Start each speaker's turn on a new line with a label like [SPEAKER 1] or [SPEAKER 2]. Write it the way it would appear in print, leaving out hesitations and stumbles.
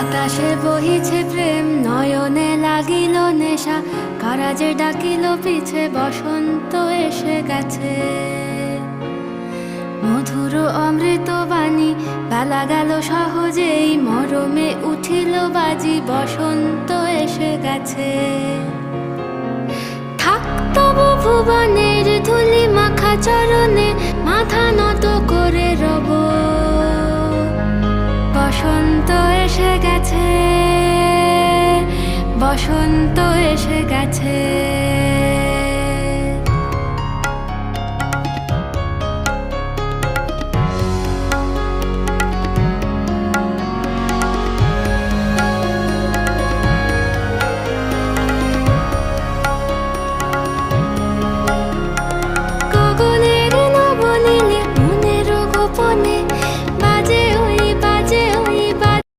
[SPEAKER 1] বাতাসে বহিছে প্রেম, নয়নে লাগিল নেশা, কারাজে ডাকিল পিছে, বসন্ত এসে গেছে। মধুর অমৃত বাণী, বেলা গেল সহজেই, মরমে উঠিল বাজি, বসন্ত এসে গেছে। থাক তবু ভুবনের ধুলি মাখা চরণে, মাথা নত করে রব। বসন্ত এসে গেছে, বসন্ত এসে গেছে।